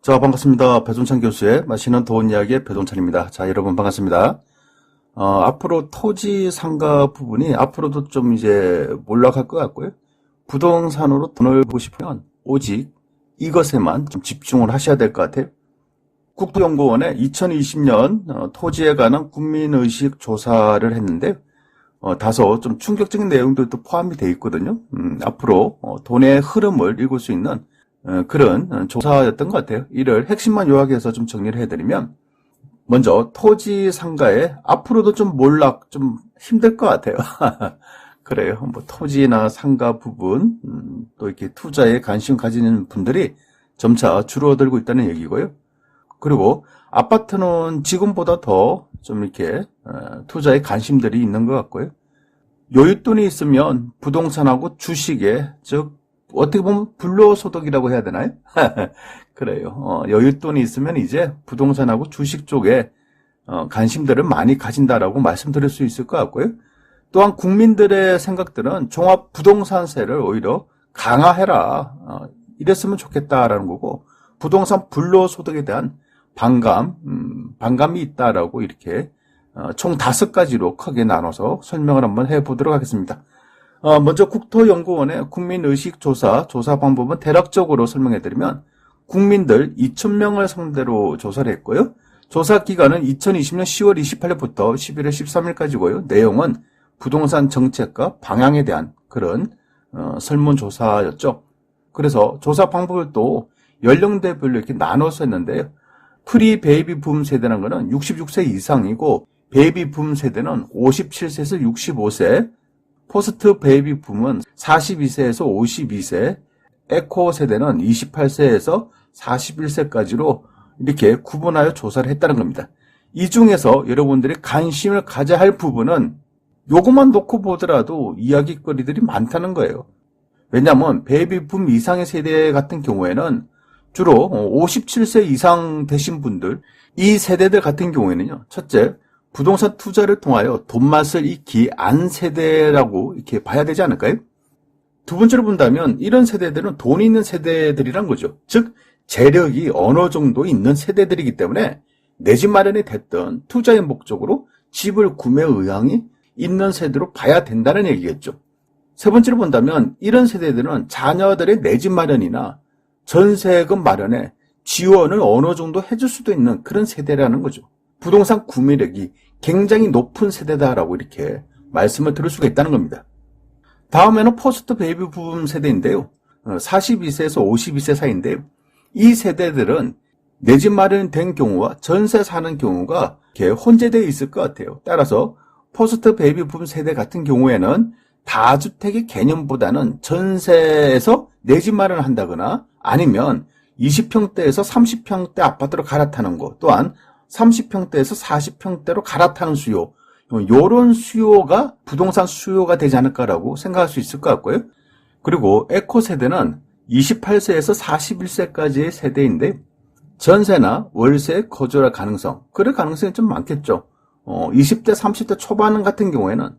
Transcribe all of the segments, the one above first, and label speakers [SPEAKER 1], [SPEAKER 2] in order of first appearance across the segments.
[SPEAKER 1] 자, 반갑습니다. 배종찬 교수의 맛있는 돈 이야기의 배종찬입니다. 자, 여러분 반갑습니다. 앞으로 토지 상가 부분이 앞으로도 좀 이제 몰락할 것 같고요. 부동산으로 돈을 벌고 싶으면 오직 이것에만 좀 집중을 하셔야 될 것 같아요. 국토연구원의 2020년 토지에 관한 국민의식 조사를 했는데 다소 좀 충격적인 내용들도 포함이 되어 있거든요. 앞으로 돈의 흐름을 읽을 수 있는 그런 조사였던 것 같아요. 이를 핵심만 요약해서 좀 정리를 해드리면, 먼저 토지 상가에 앞으로도 좀 몰락 좀 힘들 것 같아요. 그래요. 뭐 토지나 상가 부분 또 이렇게 투자에 관심 가지는 분들이 점차 줄어들고 있다는 얘기고요. 그리고 아파트는 지금보다 더 좀 이렇게 투자에 관심들이 있는 것 같고요. 여윳돈이 있으면 부동산하고 주식에, 즉 어떻게 보면 불로소득이라고 해야 되나요? 그래요. 여윳돈이 있으면 이제 부동산하고 주식 쪽에 관심들을 많이 가진다라고 말씀드릴 수 있을 것 같고요. 또한 국민들의 생각들은 종합부동산세를 오히려 강화해라, 이랬으면 좋겠다라는 거고, 부동산 불로소득에 대한 반감이 있다라고 이렇게 총 5가지로 크게 나눠서 설명을 한번 해보도록 하겠습니다. 먼저 국토연구원의 국민의식조사, 조사 방법은 대략적으로 설명해드리면 국민들 2,000명을 상대로 조사를 했고요. 조사 기간은 2020년 10월 28일부터 11월 13일까지고요. 내용은 부동산 정책과 방향에 대한 그런 설문조사였죠. 그래서 조사 방법을 또 연령대별로 이렇게 나눠서 했는데요. 프리 베이비 붐 세대라는 것은 66세 이상이고, 베이비 붐 세대는 57세에서 65세, 포스트 베이비 붐은 42세에서 52세, 에코 세대는 28세에서 41세까지로 이렇게 구분하여 조사를 했다는 겁니다. 이 중에서 여러분들이 관심을 가져야 할 부분은 요것만 놓고 보더라도 이야기거리들이 많다는 거예요. 왜냐하면 베이비 붐 이상의 세대 같은 경우에는 주로 57세 이상 되신 분들, 이 세대들 같은 경우에는요, 첫째, 부동산 투자를 통하여 돈맛을 익히 안 세대라고 이렇게 봐야 되지 않을까요? 두 번째로 본다면 이런 세대들은 돈이 있는 세대들이란 거죠. 즉 재력이 어느 정도 있는 세대들이기 때문에 내 집 마련이 됐던 투자의 목적으로 집을 구매 의향이 있는 세대로 봐야 된다는 얘기겠죠. 세 번째로 본다면 이런 세대들은 자녀들의 내 집 마련이나 전세금 마련에 지원을 어느 정도 해줄 수도 있는 그런 세대라는 거죠. 부동산 구매력이 굉장히 높은 세대다라고 이렇게 말씀을 드릴 수가 있다는 겁니다. 다음에는 포스트 베이비 붐 세대인데요. 42세에서 52세 사이인데요. 이 세대들은 내 집 마련된 경우와 전세 사는 경우가 이렇게 혼재되어 있을 것 같아요. 따라서 포스트 베이비 붐 세대 같은 경우에는 다주택의 개념보다는 전세에서 내 집 마련을 한다거나 아니면 20평대에서 30평대 아파트로 갈아타는 것, 또한 30평대에서 40평대로 갈아타는 수요, 요런 수요가 부동산 수요가 되지 않을까라고 생각할 수 있을 것 같고요. 그리고 에코 세대는 28세에서 41세까지의 세대인데 전세나 월세에 거주할 가능성, 그럴 가능성이 좀 많겠죠. 20대, 30대 초반 같은 경우에는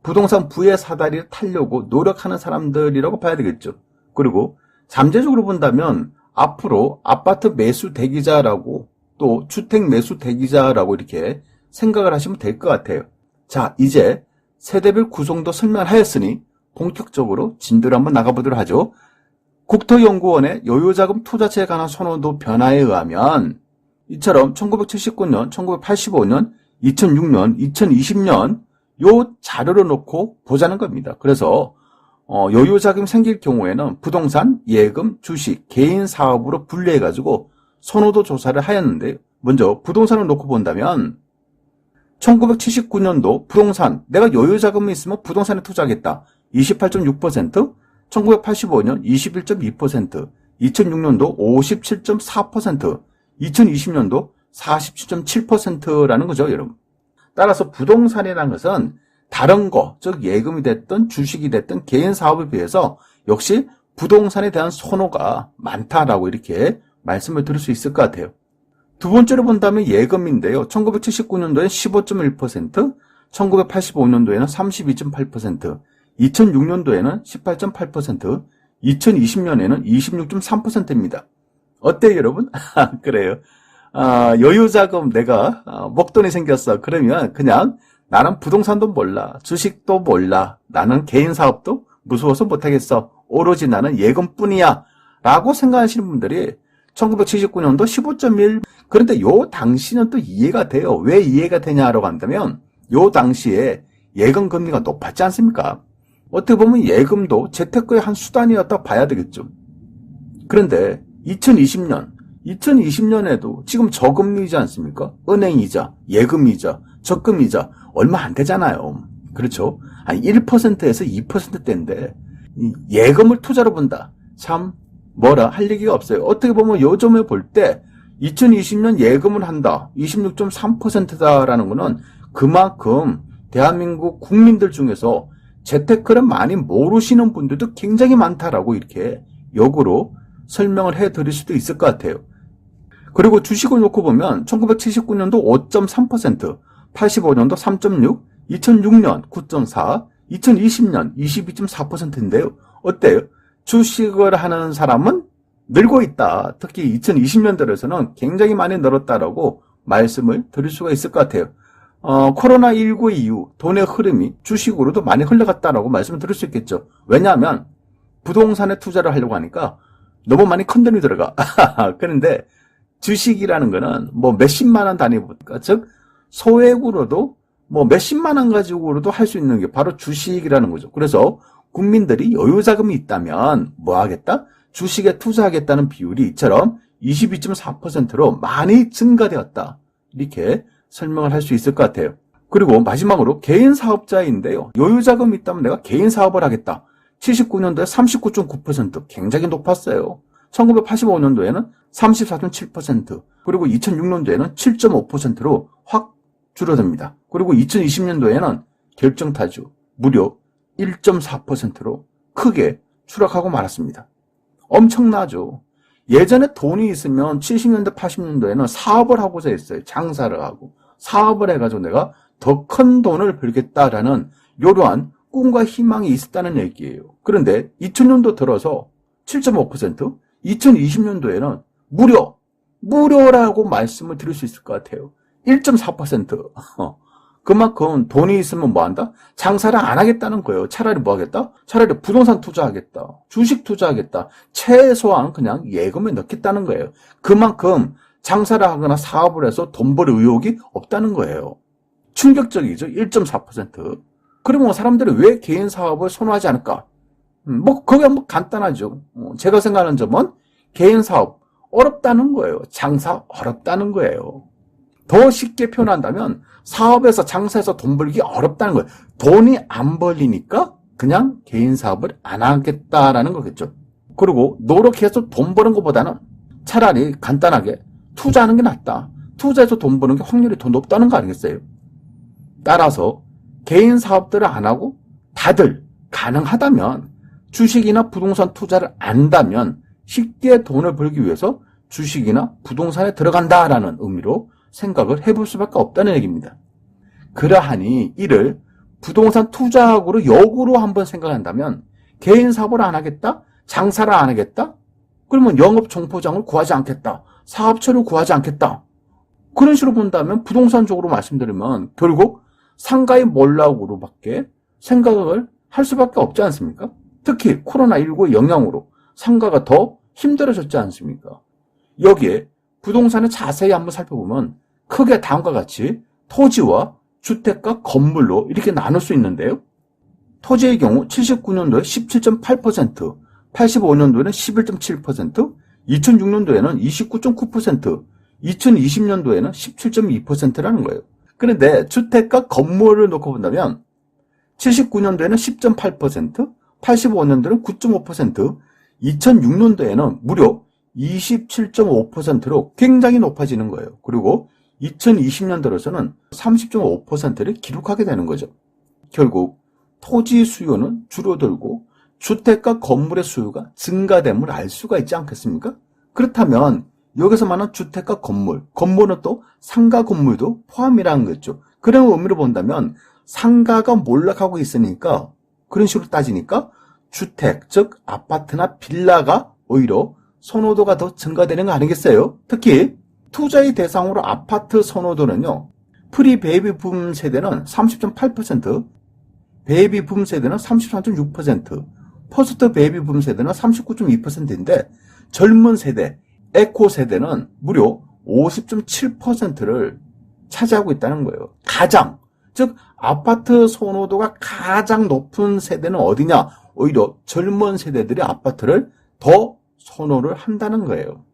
[SPEAKER 1] 부동산 부의 사다리를 타려고 노력하는 사람들이라고 봐야 되겠죠. 그리고 잠재적으로 본다면 앞으로 아파트 매수 대기자라고 또 주택 매수 대기자라고 이렇게 생각을 하시면 될 것 같아요. 자, 이제 세대별 구성도 설명하였으니 본격적으로 진도를 한번 나가보도록 하죠. 국토연구원의 여유자금 투자처에 관한 선호도 변화에 의하면 이처럼 1979년, 1985년, 2006년, 2020년 요 자료를 놓고 보자는 겁니다. 그래서 여유자금이 생길 경우에는 부동산, 예금, 주식, 개인 사업으로 분류해가지고 선호도 조사를 하였는데, 먼저 부동산을 놓고 본다면 1979년도 부동산, 내가 여유자금이 있으면 부동산에 투자하겠다. 28.6%, 1985년 21.2%, 2006년도 57.4%, 2020년도 47.7%라는 거죠, 여러분. 따라서 부동산이라는 것은 다른 거, 즉 예금이 됐든 주식이 됐든 개인 사업에 비해서 역시 부동산에 대한 선호가 많다라고 이렇게 말씀을 드릴 수 있을 것 같아요. 두 번째로 본다면 예금인데요. 1979년도에는 15.1%, 1985년도에는 32.8%, 2006년도에는 18.8%, 2020년에는 26.3%입니다. 어때요, 여러분? 그래요. 여유자금 내가 목돈이 생겼어. 그러면 그냥 나는 부동산도 몰라. 주식도 몰라. 나는 개인 사업도 무서워서 못하겠어. 오로지 나는 예금뿐이야. 라고 생각하시는 분들이 1979년도 15.1. 그런데 요 당시는 또 이해가 돼요. 왜 이해가 되냐라고 한다면 요 당시에 예금 금리가 높았지 않습니까? 어떻게 보면 예금도 재테크의 한 수단이었다 봐야 되겠죠. 그런데 2020년에도 지금 저금리이지 않습니까? 은행이자, 예금이자, 적금이자 얼마 안 되잖아요. 그렇죠? 아니 1%에서 2%대인데 예금을 투자로 본다. 참 뭐라 할 얘기가 없어요. 어떻게 보면 요즘에 볼 때 2020년 예금을 한다. 26.3%다라는 거는 그만큼 대한민국 국민들 중에서 재테크를 많이 모르시는 분들도 굉장히 많다라고 이렇게 역으로 설명을 해드릴 수도 있을 것 같아요. 그리고 주식을 놓고 보면 1979년도 5.3%, 85년도 3.6, 2006년 9.4, 2020년 22.4%인데요. 어때요? 주식을 하는 사람은 늘고 있다. 특히 2020년 들어서는 굉장히 많이 늘었다라고 말씀을 드릴 수가 있을 것 같아요. 코로나19 이후 돈의 흐름이 주식으로도 많이 흘러갔다라고 말씀을 드릴 수 있겠죠. 왜냐하면 부동산에 투자를 하려고 하니까 너무 많이 큰 돈이 들어가. 그런데 주식이라는 거는 뭐 몇십만 원 단위부터, 즉 소액으로도 뭐 몇십만 원 가지고로도 할 수 있는 게 바로 주식이라는 거죠. 그래서 국민들이 여유 자금이 있다면 뭐 하겠다? 주식에 투자하겠다는 비율이 이처럼 22.4%로 많이 증가되었다. 이렇게 설명을 할 수 있을 것 같아요. 그리고 마지막으로 개인 사업자인데요. 여유 자금이 있다면 내가 개인 사업을 하겠다. 79년도에 39.9% 굉장히 높았어요. 1985년도에는 34.7%, 그리고 2006년도에는 7.5%로 확 줄어듭니다. 그리고 2020년도에는 결정타주 무려 1.4%로 크게 추락하고 말았습니다. 엄청나죠. 예전에 돈이 있으면 70년대, 80년도에는 사업을 하고자 했어요. 장사를 하고 사업을 해가지고 내가 더 큰 돈을 벌겠다라는 이러한 꿈과 희망이 있었다는 얘기예요. 그런데 2000년도 들어서 7.5%, 2020년도에는 무료라고 말씀을 드릴 수 있을 것 같아요. 1.4%. 그만큼 돈이 있으면 뭐 한다? 장사를 안 하겠다는 거예요. 차라리 뭐 하겠다? 차라리 부동산 투자하겠다. 주식 투자하겠다. 최소한 그냥 예금에 넣겠다는 거예요. 그만큼 장사를 하거나 사업을 해서 돈 벌 의욕이 없다는 거예요. 충격적이죠. 1.4%. 그러면 사람들이 왜 개인 사업을 선호하지 않을까? 그게 뭐 간단하죠. 제가 생각하는 점은 개인 사업 어렵다는 거예요. 장사 어렵다는 거예요. 더 쉽게 표현한다면 사업에서 장사해서 돈 벌기 어렵다는 거예요. 돈이 안 벌리니까 그냥 개인 사업을 안 하겠다라는 거겠죠. 그리고 노력해서 돈 버는 것보다는 차라리 간단하게 투자하는 게 낫다. 투자해서 돈 버는 게 확률이 더 높다는 거 아니겠어요? 따라서 개인 사업들을 안 하고 다들 가능하다면 주식이나 부동산 투자를 안다면 쉽게 돈을 벌기 위해서 주식이나 부동산에 들어간다라는 의미로 생각을 해볼 수밖에 없다는 얘기입니다. 그러하니 이를 부동산 투자학으로 역으로 한번 생각한다면 개인 사업을 안 하겠다? 장사를 안 하겠다? 그러면 영업 정포장을 구하지 않겠다. 사업처를 구하지 않겠다. 그런 식으로 본다면 부동산 쪽으로 말씀드리면 결국 상가의 몰락으로밖에 생각을 할 수밖에 없지 않습니까? 특히 코로나19 영향으로 상가가 더 힘들어졌지 않습니까? 여기에 부동산을 자세히 한번 살펴보면 크게 다음과 같이 토지와 주택과 건물로 이렇게 나눌 수 있는데요. 토지의 경우 79년도에 17.8%, 85년도에는 11.7%, 2006년도에는 29.9%, 2020년도에는 17.2%라는 거예요. 그런데 주택과 건물을 놓고 본다면 79년도에는 10.8%, 85년도에는 9.5%, 2006년도에는 무려 27.5%로 굉장히 높아지는 거예요. 그리고 2020년 들어서는 30.5%를 기록하게 되는 거죠. 결국 토지 수요는 줄어들고 주택과 건물의 수요가 증가됨을 알 수가 있지 않겠습니까? 그렇다면 여기서 말하는 주택과 건물은 또 상가 건물도 포함이라는 거죠. 그런 의미로 본다면 상가가 몰락하고 있으니까 그런 식으로 따지니까 주택, 즉 아파트나 빌라가 오히려 선호도가 더 증가되는 거 아니겠어요? 특히 투자의 대상으로 아파트 선호도는요. 프리 베이비 붐 세대는 30.8%, 베이비 붐 세대는 33.6%, 포스트 베이비 붐 세대는 39.2%인데 젊은 세대, 에코 세대는 무려 50.7%를 차지하고 있다는 거예요. 가장, 즉 아파트 선호도가 가장 높은 세대는 어디냐? 오히려 젊은 세대들이 아파트를 더 선호를 한다는 거예요.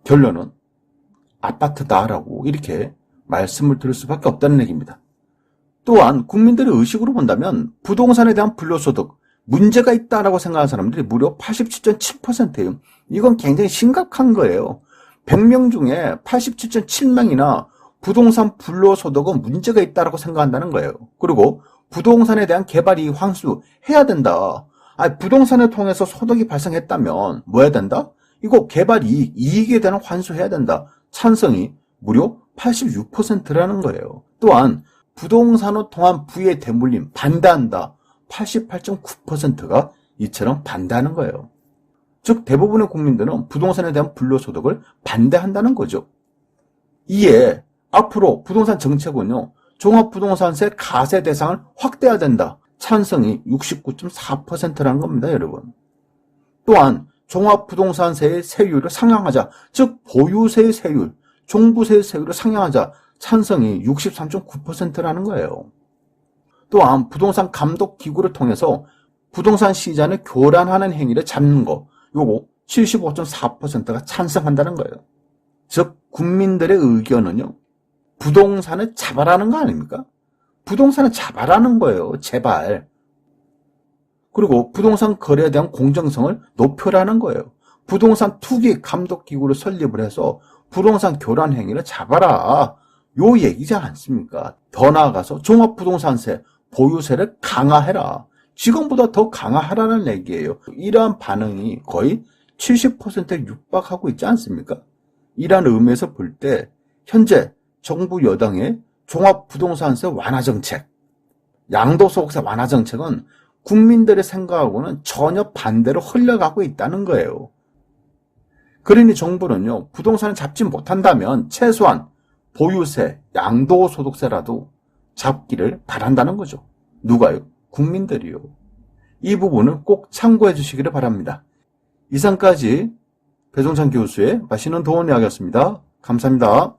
[SPEAKER 1] 결론은 아파트다라고 이렇게 말씀을 드릴 수밖에 없다는 얘기입니다. 또한 국민들의 의식으로 본다면 부동산에 대한 불로소득, 문제가 있다라고 생각하는 사람들이 무려 87.7%예요. 이건 굉장히 심각한 거예요. 100명 중에 87.7명이나 부동산 불로소득은 문제가 있다라고 생각한다는 거예요. 그리고 부동산에 대한 개발이 환수해야 된다. 부동산을 통해서 소득이 발생했다면 뭐 해야 된다? 이거 개발 이익에 대한 환수해야 된다. 찬성이 무려 86%라는 거예요. 또한 부동산을 통한 부의 대물림 반대한다. 88.9%가 이처럼 반대하는 거예요. 즉 대부분의 국민들은 부동산에 대한 불로소득을 반대한다는 거죠. 이에 앞으로 부동산 정책은요. 종합부동산세 가세 대상을 확대해야 된다. 찬성이 69.4%라는 겁니다, 여러분. 또한 종합부동산세의 세율을 상향하자. 즉 보유세의 세율, 종부세의 세율을 상향하자. 찬성이 63.9%라는 거예요. 또한 부동산 감독기구를 통해서 부동산 시장을 교란하는 행위를 잡는 거, 요거 75.4%가 찬성한다는 거예요. 즉 국민들의 의견은요. 부동산을 잡아라는 거 아닙니까? 부동산을 잡아라는 거예요. 제발. 그리고 부동산 거래에 대한 공정성을 높여라는 거예요. 부동산 투기 감독기구를 설립을 해서 부동산 교란 행위를 잡아라. 요 얘기지 않습니까? 더 나아가서 종합부동산세, 보유세를 강화해라. 지금보다 더 강화하라는 얘기예요. 이러한 반응이 거의 70%에 육박하고 있지 않습니까? 이러한 의미에서 볼 때 현재 정부 여당의 종합부동산세 완화 정책, 양도소득세 완화 정책은 국민들의 생각하고는 전혀 반대로 흘러가고 있다는 거예요. 그러니 정부는요, 부동산을 잡지 못한다면 최소한 보유세, 양도소득세라도 잡기를 바란다는 거죠. 누가요? 국민들이요. 이 부분을 꼭 참고해 주시기를 바랍니다. 이상까지 배종찬 교수의 맛있는 도움 이야기였습니다. 감사합니다.